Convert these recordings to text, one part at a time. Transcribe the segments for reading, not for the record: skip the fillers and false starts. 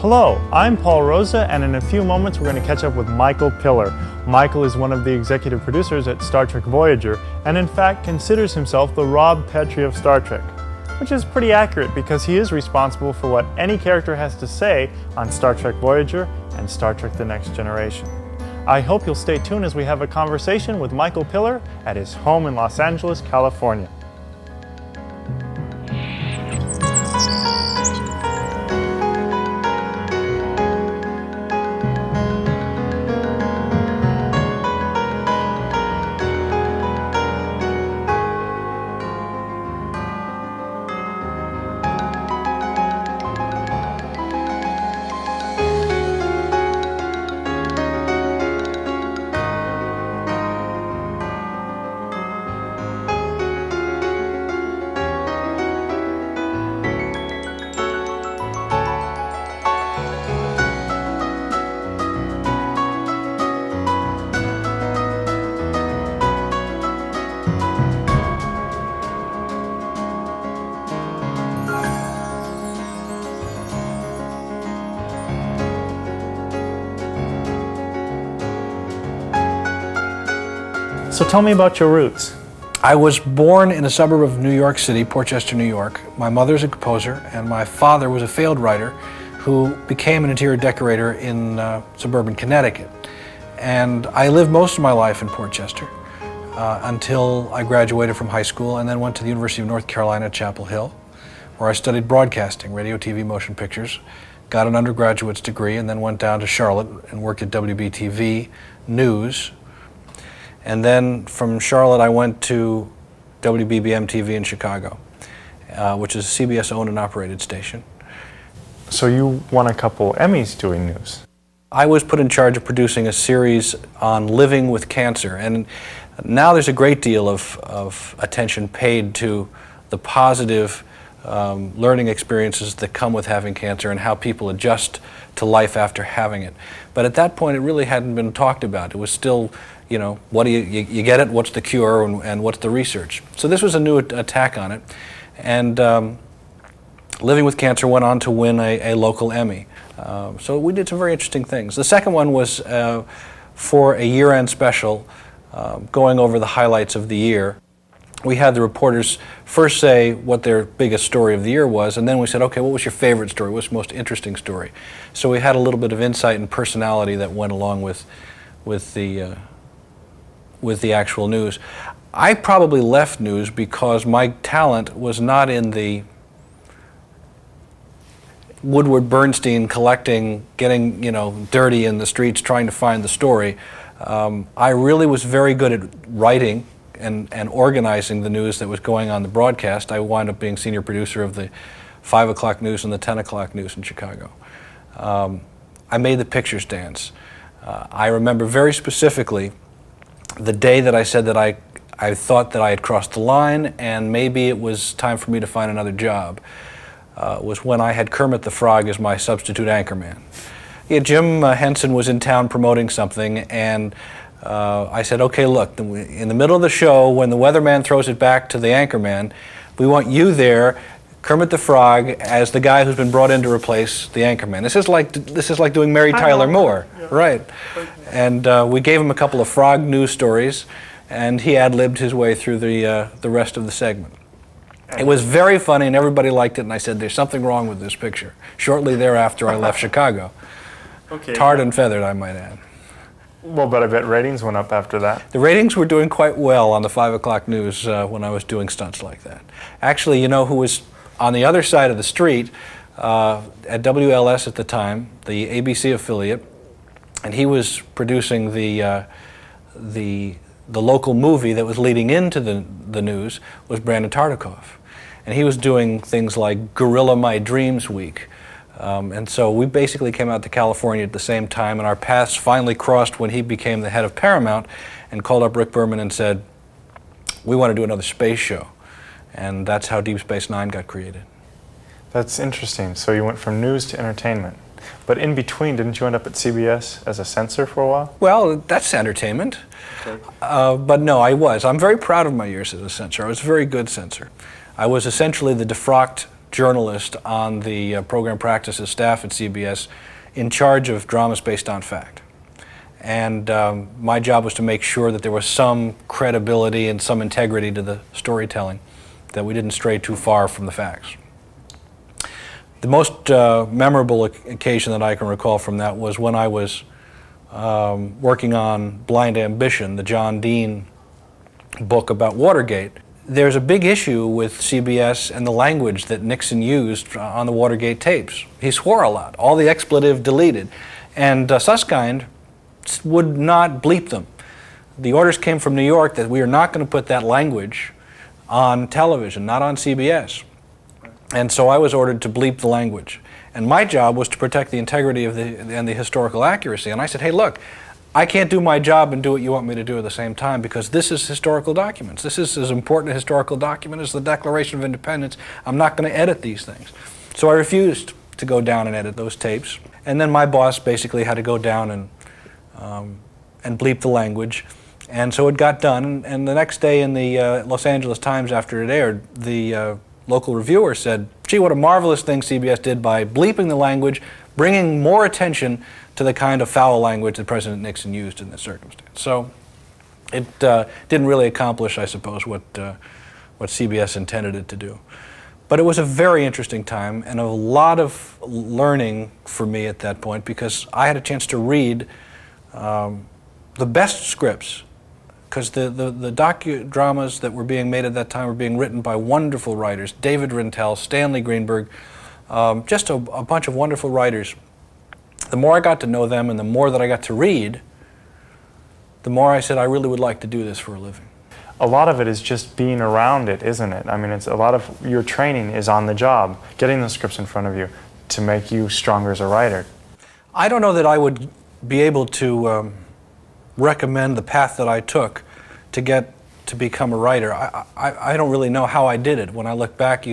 Hello, I'm Paul Rosa, and in a few moments we're going to catch up with Michael Piller. Michael is one of the executive producers at Star Trek Voyager, and in fact considers himself the Rob Petrie of Star Trek, which is pretty accurate because he is responsible for what any character has to say on Star Trek Voyager and Star Trek The Next Generation. I hope you'll stay tuned as we have a conversation with Michael Piller at his home in Los Angeles, California. So tell me about your roots. I was born in a suburb of New York City, Portchester, New York. My mother's a composer, and my father was a failed writer who became an interior decorator in suburban Connecticut. And I lived most of my life in Portchester until I graduated from high school and then went to the University of North Carolina at Chapel Hill, where I studied broadcasting, radio, TV, motion pictures, got an undergraduate's degree, and then went down to Charlotte and worked at WBTV News. And then from Charlotte, I went to WBBM-TV in Chicago, which is a CBS-owned and operated station. So you won a couple Emmys doing news. I was put in charge of producing a series on living with cancer, and now there's a great deal of attention paid to the positive learning experiences that come with having cancer and how people adjust to life after having it. But at that point, it really hadn't been talked about. It was still, you know, what do you get it, what's the cure, and what's the research? So this was a new attack on it. And Living with Cancer went on to win a local Emmy. So we did some very interesting things. The second one was for a year-end special, going over the highlights of the year. We had the reporters first say what their biggest story of the year was, and then we said, okay, what was your favorite story? What's the most interesting story? So we had a little bit of insight and personality that went along with the actual news. I probably left news because my talent was not in the Woodward Bernstein collecting, getting, you know, dirty in the streets trying to find the story. I really was very good at writing and organizing the news that was going on the broadcast. I wound up being senior producer of the 5 o'clock news and the 10 o'clock news in Chicago. I made the pictures dance. I remember very specifically the day that I said that I thought that I had crossed the line and maybe it was time for me to find another job, was when I had Kermit the Frog as my substitute anchorman. Yeah, Jim Henson was in town promoting something, and I said, okay, look, in the middle of the show, when the weatherman throws it back to the anchorman, we want you there, Kermit the Frog, as the guy who's been brought in to replace the anchorman. This is like doing Mary Tyler Moore, yeah. Right? And we gave him a couple of frog news stories, and he ad-libbed his way through the rest of the segment. It was very funny, and everybody liked it, and I said, there's something wrong with this picture. Shortly thereafter, I left Chicago. Okay. Tarred and feathered, I might add. Well, but I bet ratings went up after that. The ratings were doing quite well on the 5 o'clock news when I was doing stunts like that. Actually, you know who was on the other side of the street at WLS at the time, the ABC affiliate, and he was producing the local movie that was leading into the news, was Brannon. And he was doing things like Gorilla My Dreams Week. And so we basically came out to California at the same time, and our paths finally crossed when he became the head of Paramount and called up Rick Berman and said, we want to do another space show. And that's how Deep Space Nine got created. That's interesting. So you went from news to entertainment. But in between, didn't you end up at CBS as a censor for a while? Well, that's entertainment. Okay. But no, I'm very proud of my years as a censor. I was a very good censor. I was essentially the defrocked journalist on the program practices staff at CBS in charge of dramas based on fact. And my job was to make sure that there was some credibility and some integrity to the storytelling, that we didn't stray too far from the facts. The most memorable occasion that I can recall from that was when I was working on Blind Ambition, the John Dean book about Watergate. There's a big issue with CBS and the language that Nixon used on the Watergate tapes. He swore a lot, all the expletive deleted, and Susskind would not bleep them. The orders came from New York that we are not going to put that language on television, not on CBS. And so I was ordered to bleep the language. And my job was to protect the integrity of and the historical accuracy. And I said, hey, look, I can't do my job and do what you want me to do at the same time, because this is historical documents. This is as important a historical document as the Declaration of Independence. I'm not going to edit these things. So I refused to go down and edit those tapes. And then my boss basically had to go down and bleep the language. And so it got done. And the next day in the Los Angeles Times, after it aired, the local reviewer said, gee, what a marvelous thing CBS did by bleeping the language, bringing more attention to the kind of foul language that President Nixon used in this circumstance. So it didn't really accomplish, I suppose, what CBS intended it to do. But it was a very interesting time and a lot of learning for me at that point, because I had a chance to read the best scripts, because the docudramas that were being made at that time were being written by wonderful writers, David Rintel, Stanley Greenberg, just a bunch of wonderful writers. The more I got to know them and the more that I got to read, the more I said I really would like to do this for a living. A lot of it is just being around it, isn't it? I mean, it's a lot of your training is on the job, getting the scripts in front of you to make you stronger as a writer. I don't know that I would be able to recommend the path that I took to get to become a writer. I don't really know how I did it. When I look back,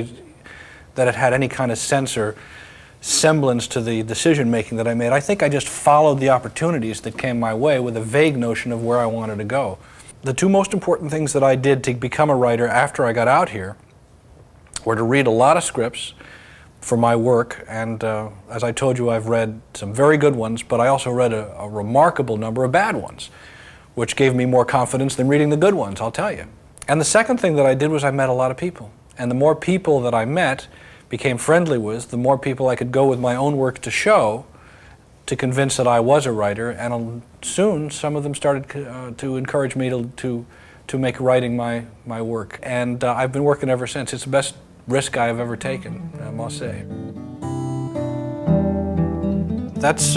that it had any kind of sense or semblance to the decision-making that I made. I think I just followed the opportunities that came my way with a vague notion of where I wanted to go. The two most important things that I did to become a writer after I got out here were to read a lot of scripts for my work, and as I told you, I've read some very good ones, but I also read a remarkable number of bad ones, which gave me more confidence than reading the good ones, I'll tell you. And the second thing that I did was I met a lot of people. And the more people that I met, became friendly with, the more people I could go with my own work to show, to convince that I was a writer, and soon some of them started to encourage me to make writing my work. And I've been working ever since. It's the best risk I have ever taken, I must say. That's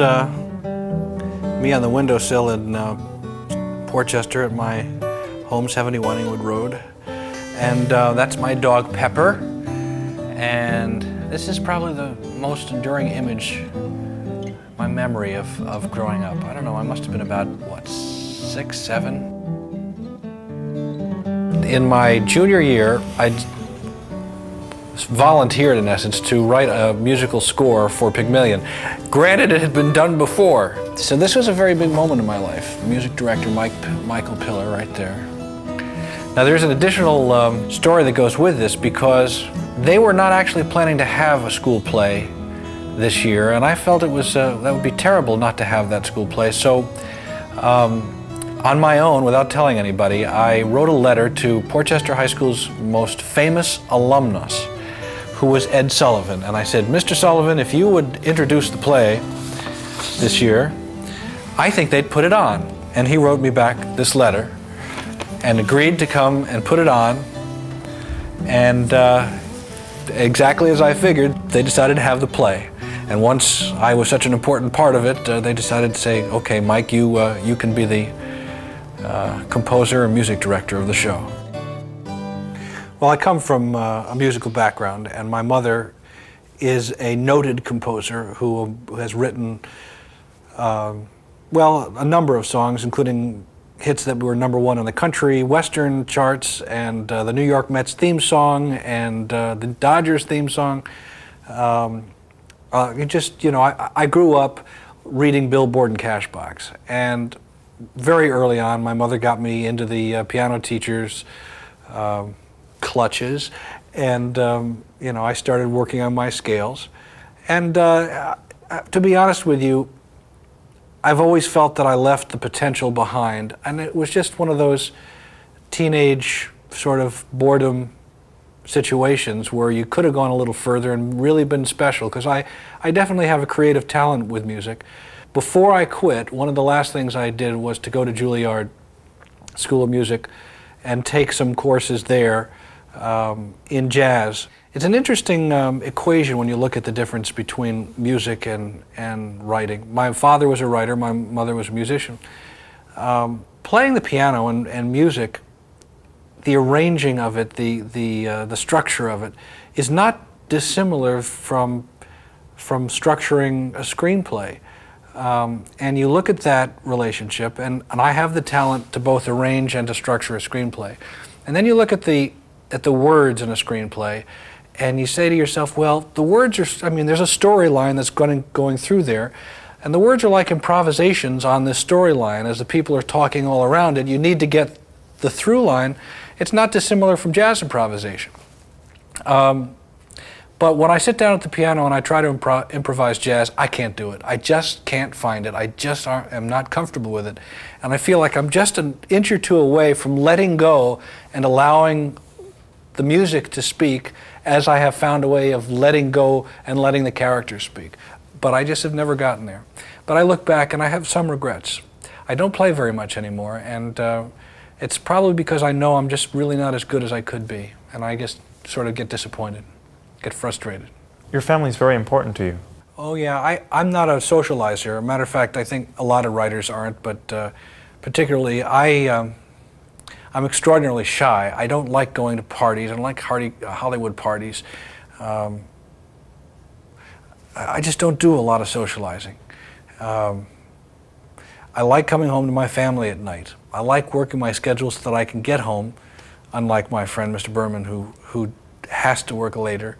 me on the windowsill in Portchester at my home, 71 Inglewood Road. And that's my dog Pepper. And this is probably the most enduring image, my memory of growing up. I don't know, I must have been about, what, 6, 7? In my junior year, I volunteered, in essence, to write a musical score for Pygmalion. Granted, it had been done before. So this was a very big moment in my life. Music director Michael Piller right there. Now there's an additional story that goes with this, because they were not actually planning to have a school play this year, and I felt it was that would be terrible not to have that school play. So on my own, without telling anybody, I wrote a letter to Portchester High School's most famous alumnus, who was Ed Sullivan. And I said, Mr. Sullivan, if you would introduce the play this year, I think they'd put it on. And he wrote me back this letter and agreed to come and put it on. And exactly as I figured, they decided to have the play. And once I was such an important part of it, they decided to say, okay, Mike, you can be the composer and music director of the show. Well, I come from a musical background, and my mother is a noted composer who has written, well, a number of songs, including hits that were #1 on the country western charts, and the New York Mets theme song, and the Dodgers theme song. I grew up reading Billboard and Cashbox, and very early on, my mother got me into the piano teacher's clutches, And I started working on my scales. And to be honest with you, I've always felt that I left the potential behind, and it was just one of those teenage sort of boredom situations where you could have gone a little further and really been special, because I definitely have a creative talent with music. Before I quit, one of the last things I did was to go to Juilliard School of Music and take some courses there in jazz. It's an interesting equation when you look at the difference between music and writing. My father was a writer, my mother was a musician. Playing the piano and music, the arranging of it, the structure of it, is not dissimilar from structuring a screenplay. And you look at that relationship, and I have the talent to both arrange and to structure a screenplay. And then you look at the words in a screenplay, and you say to yourself, well, the words are, there's a storyline that's going through there, and the words are like improvisations on this storyline as the people are talking all around it. You need to get the through line. It's not dissimilar from jazz improvisation. But when I sit down at the piano and I try to improvise jazz, I can't do it. I just can't find it. I just am not comfortable with it. And I feel like I'm just an inch or two away from letting go and allowing the music to speak, as I have found a way of letting go and letting the characters speak. But I just have never gotten there. But I look back and I have some regrets. I don't play very much anymore, and it's probably because I know I'm just really not as good as I could be, and I just sort of get disappointed, get frustrated. Your family's very important to you. Oh yeah, I'm not a socializer. As a matter of fact, I think a lot of writers aren't, but particularly I'm extraordinarily shy. I don't like going to parties. I don't like Hollywood parties. I just don't do a lot of socializing. I like coming home to my family at night. I like working my schedule so that I can get home, unlike my friend Mr. Berman, who has to work later.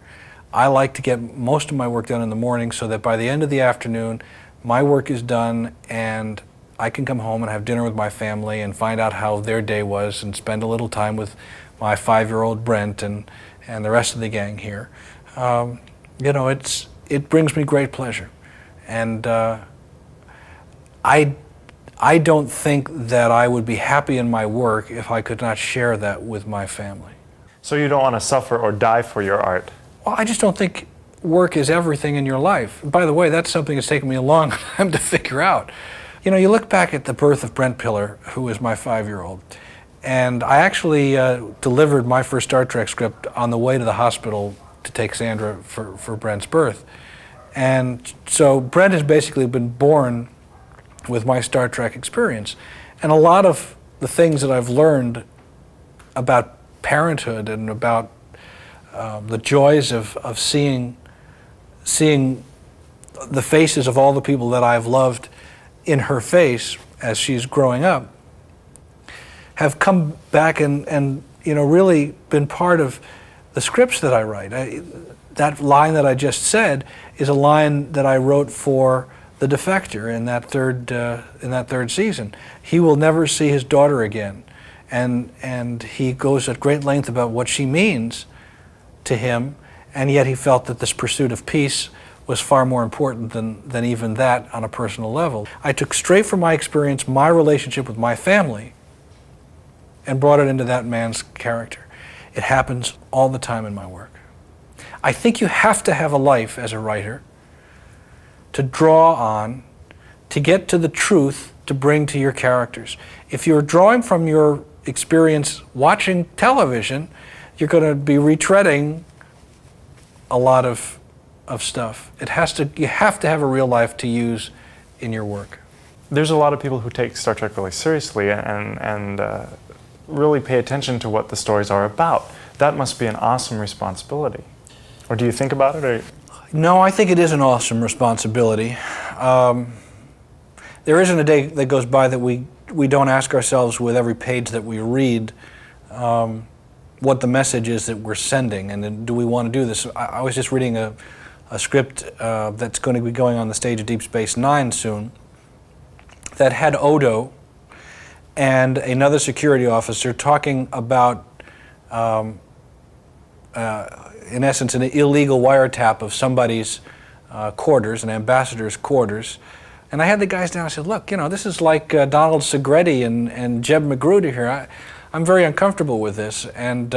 I like to get most of my work done in the morning so that by the end of the afternoon, my work is done and I can come home and have dinner with my family and find out how their day was and spend a little time with my 5-year-old Brent and the rest of the gang here. It brings me great pleasure. And I don't think that I would be happy in my work if I could not share that with my family. So you don't want to suffer or die for your art? Well, I just don't think work is everything in your life. By the way, that's something that's taken me a long time to figure out. You look back at the birth of Brent Piller, who was my 5-year-old, and I actually delivered my first Star Trek script on the way to the hospital to take Sandra for Brent's birth. And so Brent has basically been born with my Star Trek experience. And a lot of the things that I've learned about parenthood and about the joys of seeing the faces of all the people that I've loved in her face as she's growing up have come back and really been part of the scripts that I write. That line that I just said is a line that I wrote for the defector in that third season. He will never see his daughter again, and he goes at great length about what she means to him, and yet he felt that this pursuit of peace was far more important than even that on a personal level. I took straight from my experience my relationship with my family and brought it into that man's character. It happens all the time in my work. I think you have to have a life as a writer to draw on, to get to the truth to bring to your characters. If you're drawing from your experience watching television, you're going to be retreading a lot of stuff. You have to have a real life to use in your work. There's a lot of people who take Star Trek really seriously and really pay attention to what the stories are about. That must be an awesome responsibility. Or do you think about it? Or? No, I think it is an awesome responsibility. There isn't a day that goes by that we don't ask ourselves with every page that we read what the message is that we're sending, and then do we want to do this? I was just reading a script that's going to be going on the stage of Deep Space Nine soon that had Odo and another security officer talking about in essence, an illegal wiretap of somebody's quarters, an ambassador's quarters. And I had the guys down. I said, look, this is like Donald Segretti and Jeb Magruder here. I'm very uncomfortable with this. And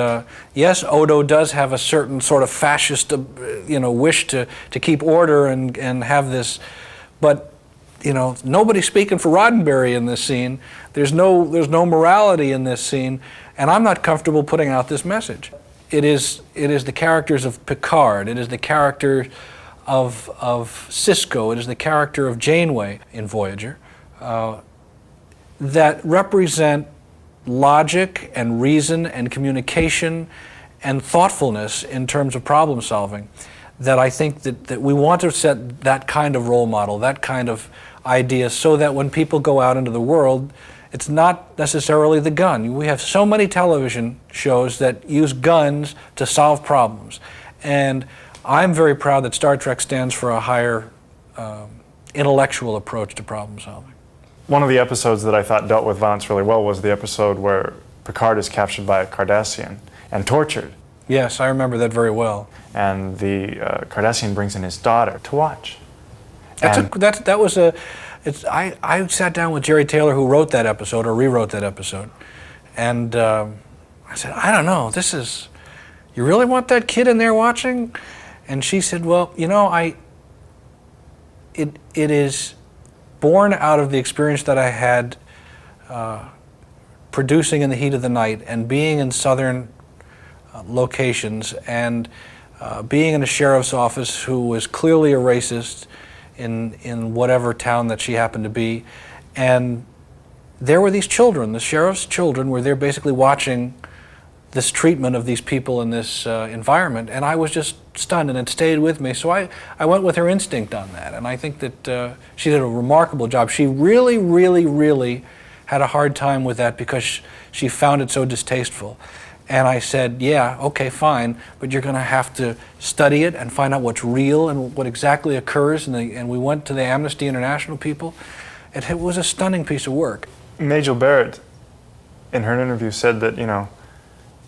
yes, Odo does have a certain sort of fascist, wish to keep order and have this, but nobody's speaking for Roddenberry in this scene. There's no morality in this scene, and I'm not comfortable putting out this message. It is the characters of Picard. It is the character of Sisko. It is the character of Janeway in Voyager that represent logic and reason and communication and thoughtfulness in terms of problem solving, that I think that we want to set that kind of role model, that kind of idea, so that when people go out into the world, it's not necessarily the gun. We have so many television shows that use guns to solve problems. And I'm very proud that Star Trek stands for a higher intellectual approach to problem solving. One of the episodes that I thought dealt with violence really well was the episode where Picard is captured by a Cardassian and tortured. Yes, I remember that very well. And the Cardassian brings in his daughter to watch. I sat down with Jeri Taylor, who wrote that episode, or rewrote that episode, and I said, I don't know, you really want that kid in there watching? And she said, well, it is born out of the experience that I had producing in the heat of the night and being in southern locations and being in a sheriff's office who was clearly a racist in whatever town that she happened to be. And there were these children, the sheriff's children, were there basically watching this treatment of these people in this environment, and I was just stunned, and it stayed with me. So I went with her instinct on that, and I think that she did a remarkable job. She really, really, really had a hard time with that because she found it so distasteful. And I said, yeah, okay, fine, but you're going to have to study it and find out what's real and what exactly occurs. And we went to the Amnesty International people. It was a stunning piece of work. Majel Barrett, in her interview, said that,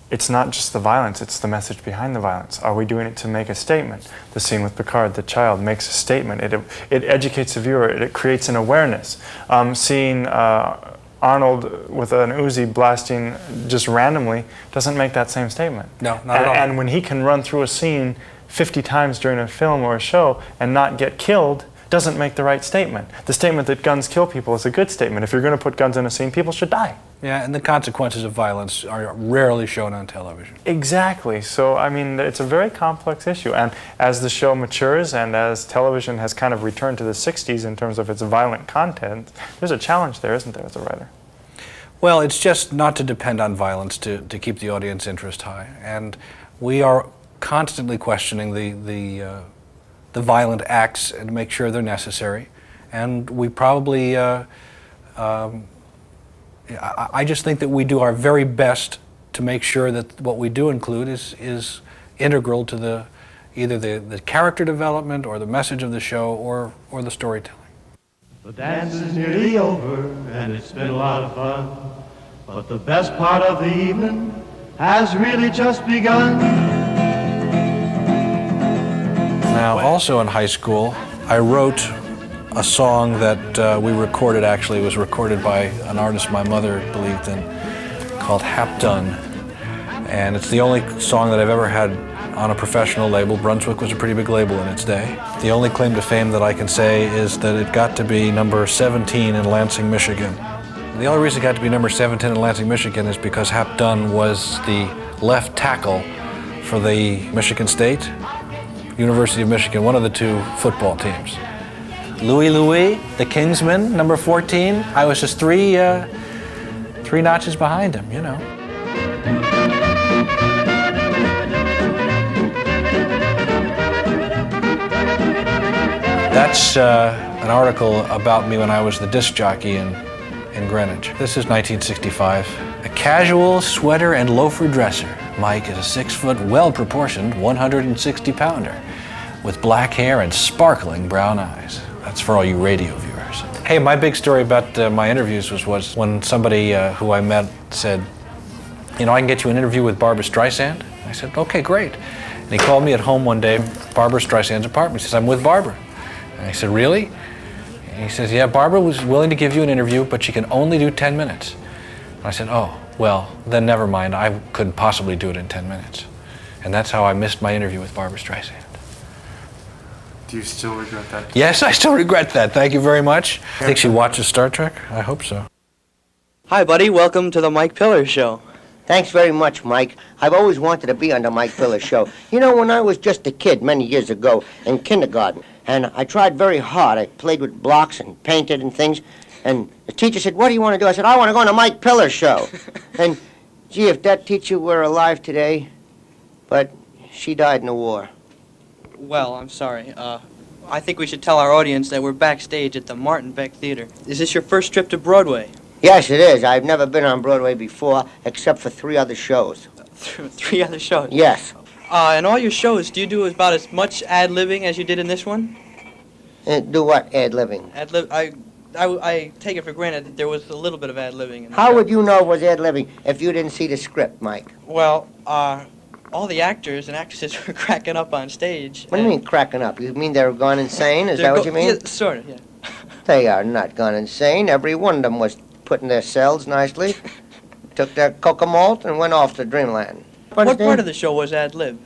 it's not just the violence, it's the message behind the violence. Are we doing it to make a statement? The scene with Picard, the child, makes a statement. It educates the viewer. It creates an awareness. Seeing Arnold with an Uzi blasting just randomly doesn't make that same statement. No, not at all. And when he can run through a scene 50 times during a film or a show and not get killed, doesn't make the right statement. The statement that guns kill people is a good statement. If you're going to put guns in a scene, people should die. Yeah, and the consequences of violence are rarely shown on television. Exactly. So, it's a very complex issue. And as the show matures and as television has kind of returned to the 60s in terms of its violent content, there's a challenge there, isn't there, as a writer? Well, it's just not to depend on violence to keep the audience interest high. And we are constantly questioning the violent acts and make sure they're necessary. And we probably... I just think that we do our very best to make sure that what we do include is integral to either the character development or the message of the show or the storytelling. The dance is nearly over and it's been a lot of fun, but the best part of the evening has really just begun. Now, also in high school, I wrote a song that we recorded. Actually, it was recorded by an artist my mother believed in called Hap Dunn. And it's the only song that I've ever had on a professional label. Brunswick was a pretty big label in its day. The only claim to fame that I can say is that it got to be number 17 in Lansing, Michigan. The only reason it got to be number 17 in Lansing, Michigan is because Hap Dunn was the left tackle for the Michigan State, University of Michigan, one of the two football teams. Louis, the Kingsman, number 14. I was just three notches behind him, That's an article about me when I was the disc jockey in Greenwich. This is 1965. A casual sweater and loafer dresser. Mike is a 6-foot, well-proportioned 160-pounder with black hair and sparkling brown eyes. That's for all you radio viewers. Hey, my big story about my interviews was when somebody who I met said, I can get you an interview with Barbra Streisand. I said, okay, great. And he called me at home one day, Barbara Streisand's apartment. He says, I'm with Barbara. And I said, really? And he says, yeah, Barbara was willing to give you an interview, but she can only do 10 minutes. And I said, oh, well, then never mind. I couldn't possibly do it in 10 minutes. And that's how I missed my interview with Barbara Streisand. Do you still regret that? Yes, I still regret that. Thank you very much. I think she watches Star Trek. I hope so. Hi, buddy. Welcome to the Mike Pillar Show. Thanks very much, Mike. I've always wanted to be on the Mike Pillar Show. You know, when I was just a kid many years ago in kindergarten, and I tried very hard. I played with blocks and painted and things, and the teacher said, what do you want to do? I said, I want to go on the Mike Pillar Show. And, gee, if that teacher were alive today, but she died in the war. Well, I'm sorry. I think we should tell our audience that we're backstage at the Martin Beck Theater. Is this your first trip to Broadway? Yes, it is. I've never been on Broadway before, except for 3 other shows. 3 other shows? Yes. In all your shows, do you do about as much ad-libbing as you did in this one? Do what, ad-libbing? Ad-lib... I take it for granted that there was a little bit of ad-libbing in the How show. would you know it was ad-libbing if you didn't see the script, Mike? Well, all the actors and actresses were cracking up on stage. What do you mean cracking up? You mean they're gone insane? Is that what you mean? Yeah, sort of, yeah. They are not gone insane. Every one of them was put in their cells nicely, took their cocoa malt, and went off to dreamland. What part of the show was ad-lib?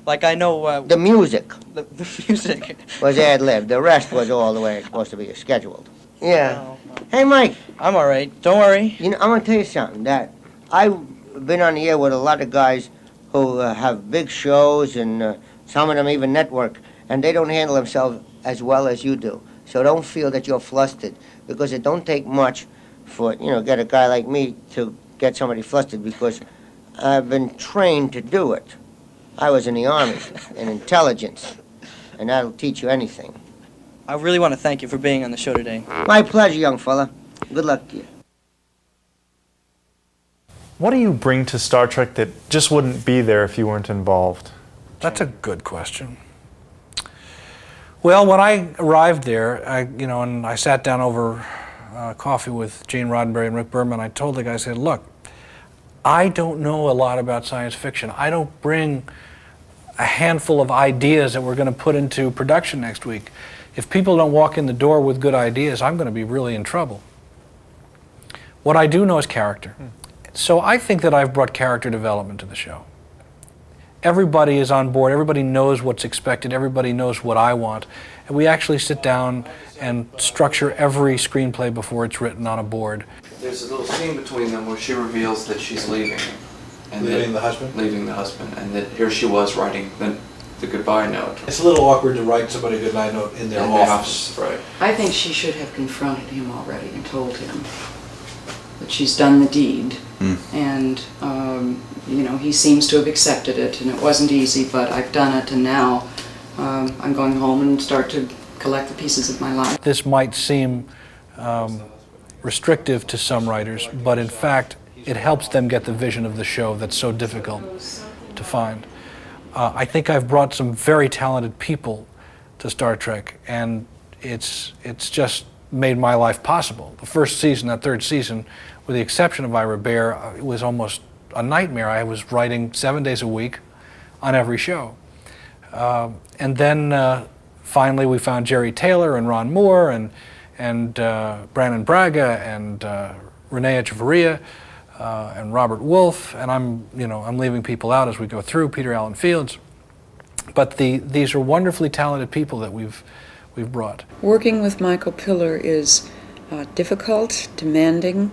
Like, I know... The music the music. was ad-lib. The rest was all the way it's supposed to be scheduled. Yeah. No. Hey, Mike, I'm all right. Don't worry. you know, I'm going to tell you something. That I've been on the air with a lot of guys who have big shows, and some of them even network, and they don't handle themselves as well as you do. So don't feel that you're flustered, because it don't take much for, you know, get a guy like me to get somebody flustered, because I've been trained to do it. I was in the Army, in intelligence, and that'll teach you anything. I really want to thank you for being on the show today. My pleasure, young fella. Good luck to you. What do you bring to Star Trek that just wouldn't be there if you weren't involved? That's a good question. Well, when I arrived there, and I sat down over coffee with Gene Roddenberry and Rick Berman, I told the guy, I said, look, I don't know a lot about science fiction. I don't bring a handful of ideas that we're going to put into production next week. If people don't walk in the door with good ideas, I'm going to be really in trouble. What I do know is character. So I think that I've brought character development to the show. Everybody is on board, everybody knows what's expected, everybody knows what I want, and we actually sit down and structure every screenplay before it's written on a board. There's a little scene between them where she reveals that she's leaving. And Leaving the husband? Leaving the husband, and that here she was writing the goodbye note. It's a little awkward to write somebody a goodnight note in their In the office. house, right. I think she should have confronted him already and told him that she's done the deed. And, he seems to have accepted it, and it wasn't easy, but I've done it, and now I'm going home and start to collect the pieces of my life. This might seem restrictive to some writers, but in fact, it helps them get the vision of the show that's so difficult to find. I think I've brought some very talented people to Star Trek, and it's just made my life possible. The first season, that 3rd season, with the exception of Ira Behr, it was almost a nightmare. I was writing 7 days a week on every show. And then finally we found Jeri Taylor and Ron Moore and Brannon Braga and Rene Echevarria and Robert Wolfe, and I'm leaving people out as we go through, Peter Allen Fields. But these are wonderfully talented people that we've brought. Working with Michael Pillar is difficult, demanding,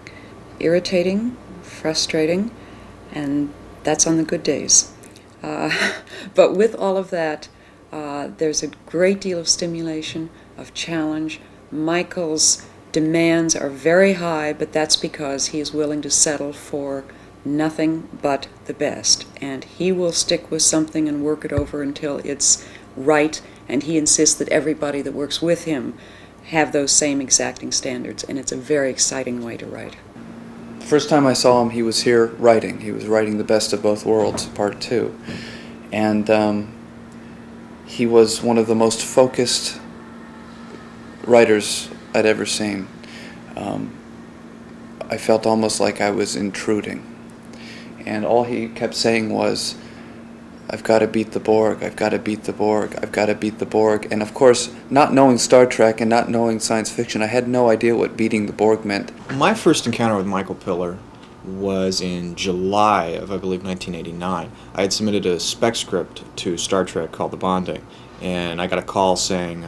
irritating, frustrating, and that's on the good days. But with all of that, there's a great deal of stimulation, of challenge. Michael's demands are very high, but that's because he is willing to settle for nothing but the best. And he will stick with something and work it over until it's right, and he insists that everybody that works with him have those same exacting standards, and it's a very exciting way to write. The first time I saw him, he was here writing. He was writing The Best of Both Worlds, Part 2. And he was one of the most focused writers I'd ever seen. I felt almost like I was intruding. And all he kept saying was, I've got to beat the Borg, I've got to beat the Borg, I've got to beat the Borg. And of course, not knowing Star Trek and not knowing science fiction, I had no idea what beating the Borg meant. My first encounter with Michael Piller was in July of, I believe, 1989. I had submitted a spec script to Star Trek called The Bonding, and I got a call saying,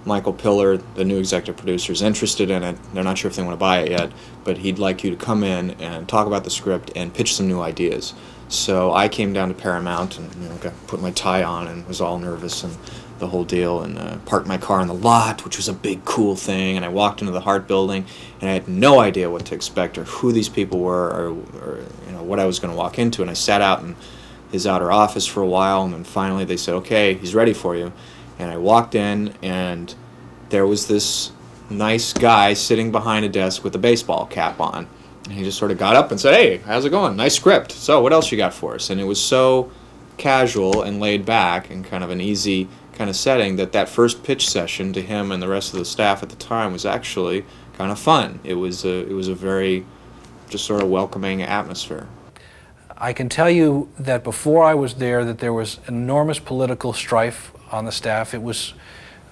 Michael Piller, the new executive producer, is interested in it. They're not sure if they want to buy it yet, but he'd like you to come in and talk about the script and pitch some new ideas. So I came down to Paramount and put my tie on and was all nervous and the whole deal, and parked my car in the lot, which was a big cool thing, and I walked into the Hart building and I had no idea what to expect or who these people were or what I was going to walk into, and I sat out in his outer office for a while, and then finally they said, okay, he's ready for you. And I walked in, and there was this nice guy sitting behind a desk with a baseball cap on. And he just sort of got up and said, hey, how's it going? Nice script. So what else you got for us? And it was so casual and laid back and kind of an easy kind of setting that first pitch session to him and the rest of the staff at the time was actually kind of fun. It was a very just sort of welcoming atmosphere. I can tell you that before I was there that there was enormous political strife on the staff. It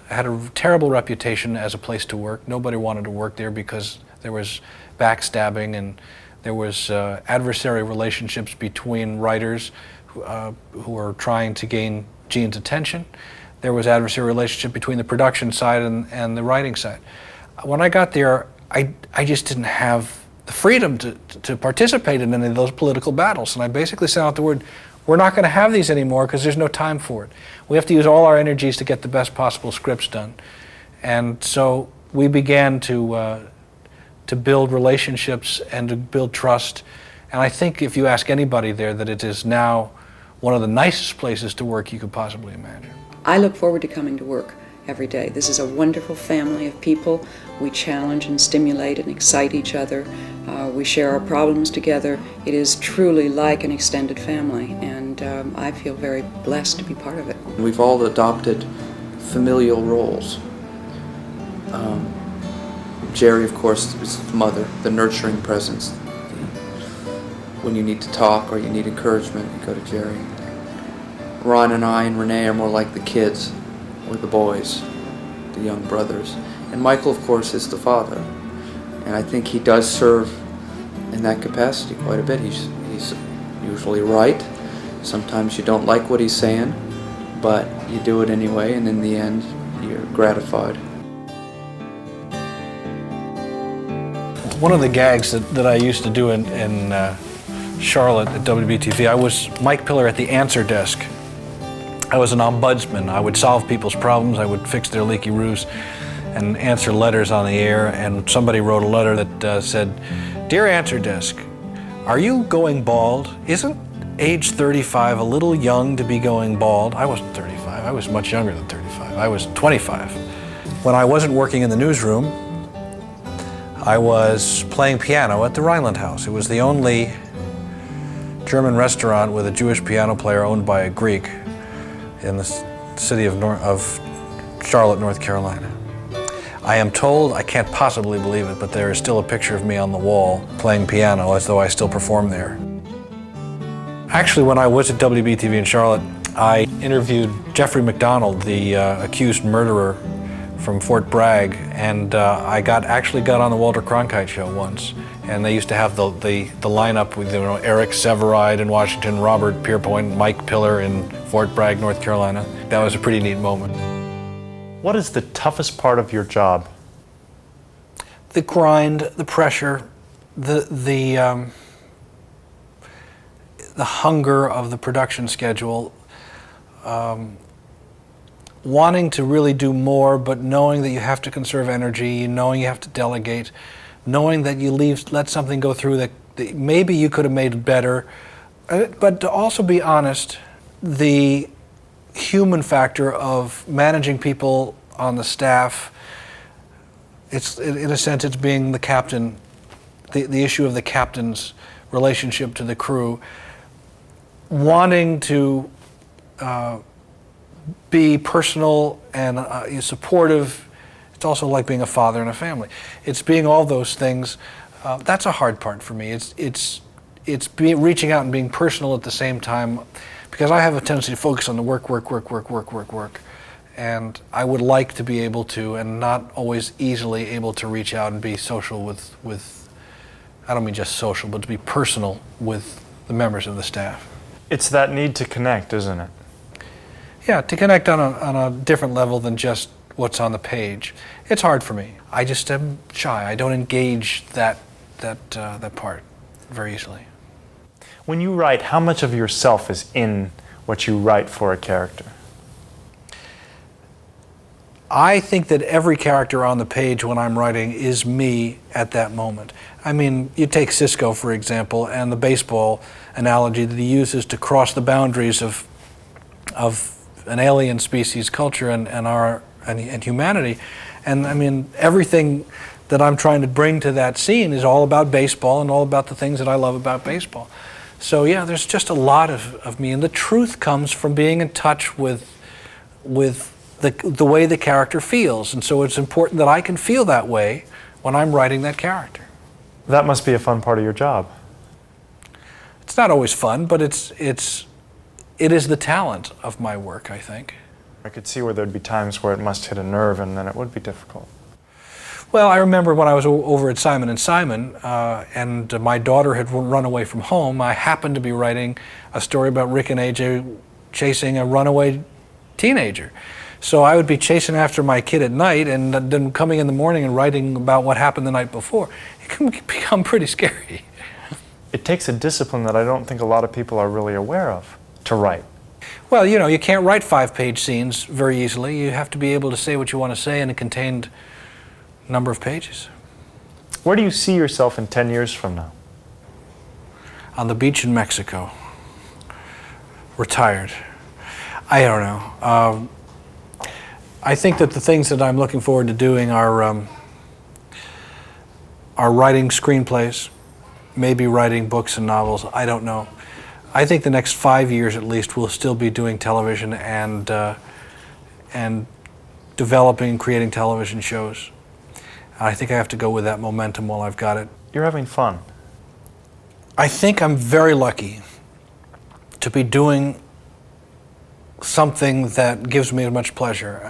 had a terrible reputation as a place to work. Nobody wanted to work there because there was backstabbing and there was adversary relationships between writers who were trying to gain Gene's attention. There was adversary relationship between the production side and the writing side. When I got there, I just didn't have the freedom to participate in any of those political battles. And I basically sent out the word, we're not going to have these anymore because there's no time for it. We have to use all our energies to get the best possible scripts done. And so we began to build relationships and to build trust. And I think if you ask anybody there that it is now one of the nicest places to work you could possibly imagine. I look forward to coming to work every day. This is a wonderful family of people. We challenge and stimulate and excite each other. We share our problems together. It is truly like an extended family, and I feel very blessed to be part of it. We've all adopted familial roles. Jeri, of course, is the mother, the nurturing presence. When you need to talk or you need encouragement, you go to Jeri. Ron and I and Rene are more like the kids, or the boys, the young brothers. And Michael, of course, is the father. And I think he does serve in that capacity quite a bit. He's usually right. Sometimes you don't like what he's saying, but you do it anyway, and in the end, you're gratified. One of the gags that I used to do in Charlotte at WBTV, I was Mike Piller at the answer desk. I was an ombudsman. I would solve people's problems. I would fix their leaky roofs and answer letters on the air. And somebody wrote a letter that said, "Dear Answer Desk, are you going bald? Isn't age 35 a little young to be going bald?" I wasn't 35. I was much younger than 35. I was 25. When I wasn't working in the newsroom, I was playing piano at the Rhineland House. It was the only German restaurant with a Jewish piano player owned by a Greek in the city of Charlotte, North Carolina. I am told, I can't possibly believe it, but there is still a picture of me on the wall playing piano as though I still perform there. Actually, when I was at WBTV in Charlotte, I interviewed Jeffrey McDonald, the accused murderer from Fort Bragg, and I actually got on the Walter Cronkite show once. And they used to have the lineup with Eric Severide in Washington, Robert Pierpoint, Mike Piller in Fort Bragg, North Carolina. That was a pretty neat moment. What is the toughest part of your job? The grind, the pressure, the hunger of the production schedule, wanting to really do more, but knowing that you have to conserve energy, knowing you have to delegate, knowing that you let something go through that maybe you could have made better, but to also be honest, the human factor of managing people on the staff, in a sense, it's being the captain, the issue of the captain's relationship to the crew, wanting to be personal and supportive. It's also like being a father in a family. It's being all those things. That's a hard part for me. It's reaching out and being personal at the same time, because I have a tendency to focus on the work. And I would like to be able to, and not always easily able to reach out and be social with I don't mean just social, but to be personal with the members of the staff. It's that need to connect, isn't it? Yeah, to connect on a different level than just what's on the page. It's hard for me. I just am shy. I don't engage that part very easily. When you write, how much of yourself is in what you write for a character? I think that every character on the page when I'm writing is me at that moment. I mean, you take Cisco, for example, and the baseball analogy that he uses to cross the boundaries of an alien species culture and humanity. And I mean, everything that I'm trying to bring to that scene is all about baseball and all about the things that I love about baseball. So yeah, there's just a lot of me, and the truth comes from being in touch with the way the character feels. And so it's important that I can feel that way when I'm writing that character. That must be a fun part of your job. It's not always fun, but it is the talent of my work, I think. I could see where there'd be times where it must hit a nerve and then it would be difficult. Well, I remember when I was over at Simon & Simon and my daughter had run away from home, I happened to be writing a story about Rick and AJ chasing a runaway teenager. So I would be chasing after my kid at night and then coming in the morning and writing about what happened the night before. It can become pretty scary. It takes a discipline that I don't think a lot of people are really aware of to write. Well, you know, you can't write 5-page scenes very easily. You have to be able to say what you want to say in a contained number of pages. Where do you see yourself in 10 years from now? On the beach in Mexico. Retired. I don't know. I think that the things that I'm looking forward to doing are writing screenplays, maybe writing books and novels. I don't know. I think the next 5 years at least we'll still be doing television and developing and creating television shows. I think I have to go with that momentum while I've got it. You're having fun. I think I'm very lucky to be doing something that gives me as much pleasure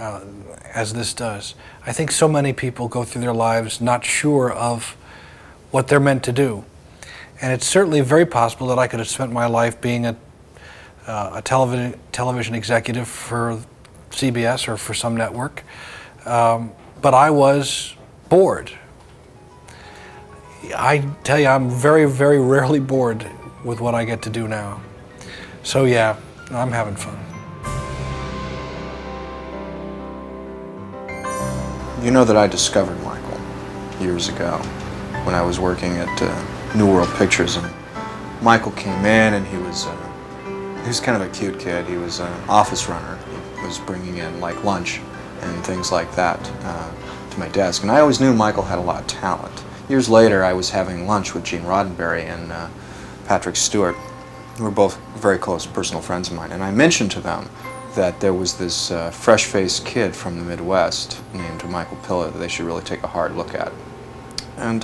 as this does. I think so many people go through their lives not sure of what they're meant to do. And it's certainly very possible that I could have spent my life being a television executive for CBS or for some network, but I was bored. I tell you, I'm very, very rarely bored with what I get to do now. So yeah, I'm having fun. You know that I discovered Michael years ago when I was working at New World Pictures, and Michael came in and he was kind of a cute kid. He was an office runner. He was bringing in like lunch and things like that to my desk, and I always knew Michael had a lot of talent. Years later, I was having lunch with Gene Roddenberry and Patrick Stewart, who were both very close personal friends of mine, and I mentioned to them that there was this fresh-faced kid from the Midwest named Michael Pillar that they should really take a hard look at. And,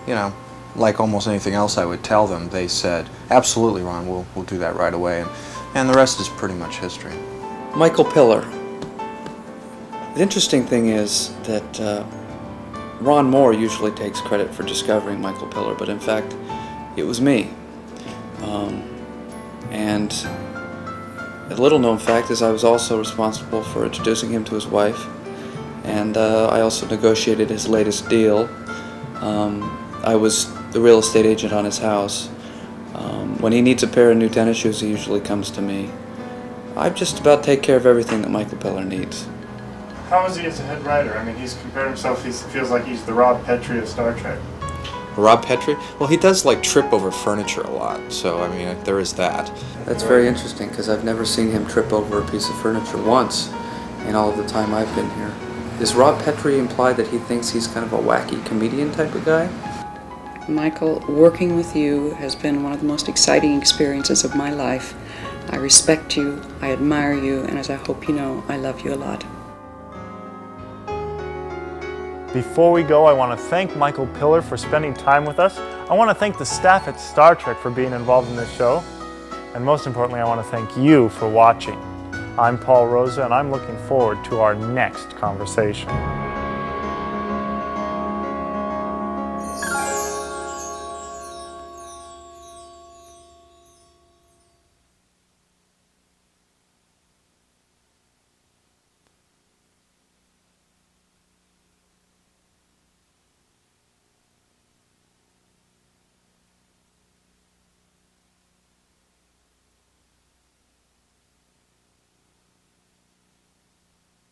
you know, like almost anything else I would tell them, they said, absolutely, Ron, we'll do that right away. And the rest is pretty much history. Michael Pillar. The interesting thing is that Ron Moore usually takes credit for discovering Michael Pillar, but in fact, it was me. And a little-known fact is I was also responsible for introducing him to his wife, and I also negotiated his latest deal. I was the real estate agent on his house. When he needs a pair of new tennis shoes, he usually comes to me. I just about take care of everything that Michael Pillar needs. How is he as a head writer? I mean, he's compared himself, he feels like he's the Rob Petrie of Star Trek. Rob Petrie? Well, he does like trip over furniture a lot, so I mean, there is that. That's very interesting, because I've never seen him trip over a piece of furniture once in all of the time I've been here. Does Rob Petrie imply that he thinks he's kind of a wacky comedian type of guy? Michael, working with you has been one of the most exciting experiences of my life. I respect you, I admire you, and as I hope you know, I love you a lot. Before we go, I want to thank Michael Pillar for spending time with us. I want to thank the staff at Star Trek for being involved in this show. And most importantly, I want to thank you for watching. I'm Paul Rosa, and I'm looking forward to our next conversation.